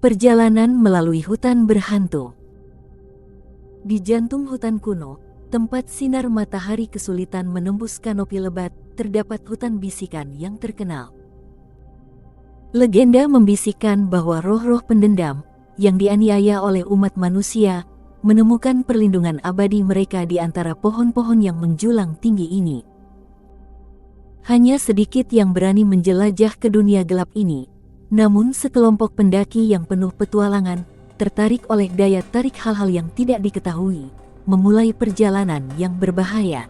Perjalanan melalui hutan berhantu. Di jantung hutan kuno, tempat sinar matahari kesulitan menembus kanopi lebat, terdapat hutan bisikan yang terkenal. Legenda membisikkan bahwa roh-roh pendendam yang dianiaya oleh umat manusia menemukan perlindungan abadi mereka di antara pohon-pohon yang menjulang tinggi ini. Hanya sedikit yang berani menjelajah ke dunia gelap ini. Namun sekelompok pendaki yang penuh petualangan, tertarik oleh daya tarik hal-hal yang tidak diketahui, memulai perjalanan yang berbahaya.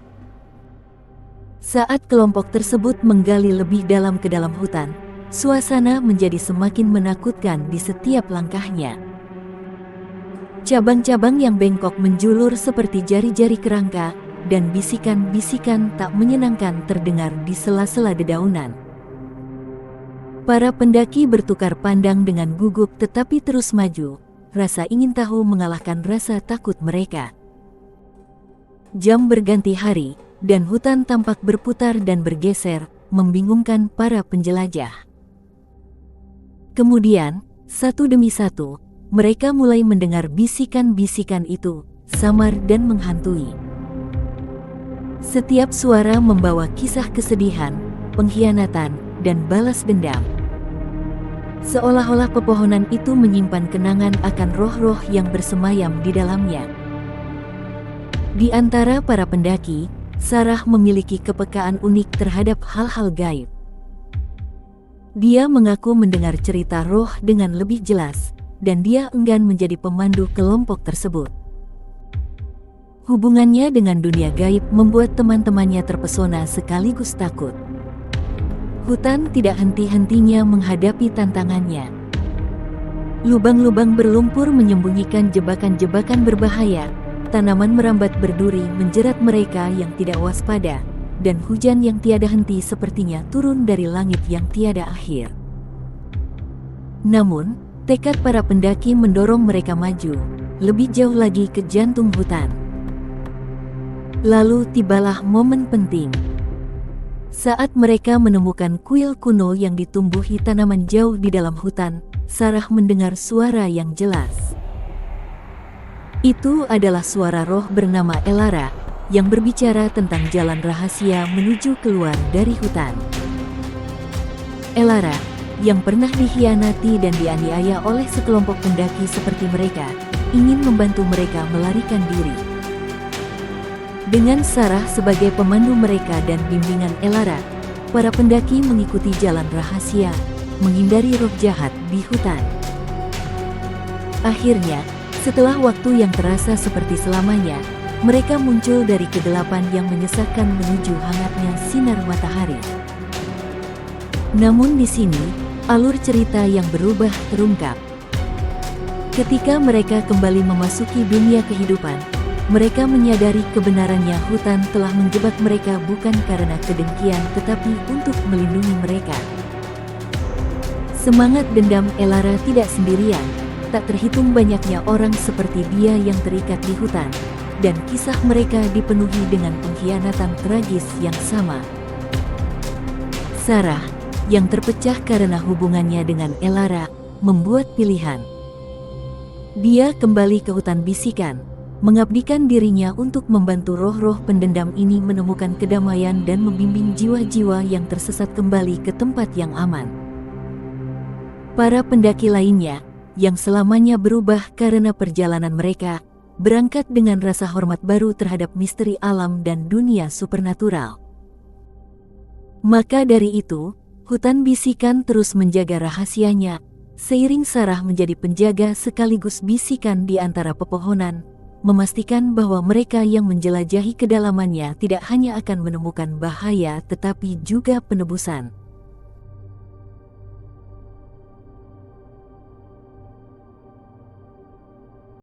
Saat kelompok tersebut menggali lebih dalam ke dalam hutan, suasana menjadi semakin menakutkan di setiap langkahnya. Cabang-cabang yang bengkok menjulur seperti jari-jari kerangka, dan bisikan-bisikan tak menyenangkan terdengar di sela-sela dedaunan. Para pendaki bertukar pandang dengan gugup tetapi terus maju, rasa ingin tahu mengalahkan rasa takut mereka. Jam berganti hari, dan hutan tampak berputar dan bergeser, membingungkan para penjelajah. Kemudian, satu demi satu, mereka mulai mendengar bisikan-bisikan itu, samar dan menghantui. Setiap suara membawa kisah kesedihan, pengkhianatan, dan balas dendam. Seolah-olah pepohonan itu menyimpan kenangan akan roh-roh yang bersemayam di dalamnya. Di antara para pendaki, Sarah memiliki kepekaan unik terhadap hal-hal gaib. Dia mengaku mendengar cerita roh dengan lebih jelas, dan dia enggan menjadi pemandu kelompok tersebut. Hubungannya dengan dunia gaib membuat teman-temannya terpesona sekaligus takut. Hutan tidak henti-hentinya menghadapi tantangannya. Lubang-lubang berlumpur menyembunyikan jebakan-jebakan berbahaya, tanaman merambat berduri menjerat mereka yang tidak waspada, dan hujan yang tiada henti sepertinya turun dari langit yang tiada akhir. Namun, tekad para pendaki mendorong mereka maju, lebih jauh lagi ke jantung hutan. Lalu tibalah momen penting. Saat mereka menemukan kuil kuno yang ditumbuhi tanaman jauh di dalam hutan, Sarah mendengar suara yang jelas. Itu adalah suara roh bernama Elara, yang berbicara tentang jalan rahasia menuju keluar dari hutan. Elara, yang pernah dikhianati dan dianiaya oleh sekelompok pendaki seperti mereka, ingin membantu mereka melarikan diri. Dengan Sarah sebagai pemandu mereka dan bimbingan Elara, para pendaki mengikuti jalan rahasia, menghindari roh jahat di hutan. Akhirnya, setelah waktu yang terasa seperti selamanya, mereka muncul dari kegelapan yang menyesatkan menuju hangatnya sinar matahari. Namun di sini, alur cerita yang berubah terungkap. Ketika mereka kembali memasuki dunia kehidupan, mereka menyadari kebenarannya hutan telah menjebak mereka bukan karena kedengkian tetapi untuk melindungi mereka. Semangat dendam Elara tidak sendirian, tak terhitung banyaknya orang seperti dia yang terikat di hutan, dan kisah mereka dipenuhi dengan pengkhianatan tragis yang sama. Sarah, yang terpecah karena hubungannya dengan Elara, membuat pilihan. Dia kembali ke hutan bisikan, mengabdikan dirinya untuk membantu roh-roh pendendam ini menemukan kedamaian dan membimbing jiwa-jiwa yang tersesat kembali ke tempat yang aman. Para pendaki lainnya, yang selamanya berubah karena perjalanan mereka, berangkat dengan rasa hormat baru terhadap misteri alam dan dunia supernatural. Maka dari itu, hutan bisikan terus menjaga rahasianya, seiring Sarah menjadi penjaga sekaligus bisikan di antara pepohonan, memastikan bahwa mereka yang menjelajahi kedalamannya tidak hanya akan menemukan bahaya tetapi juga penebusan.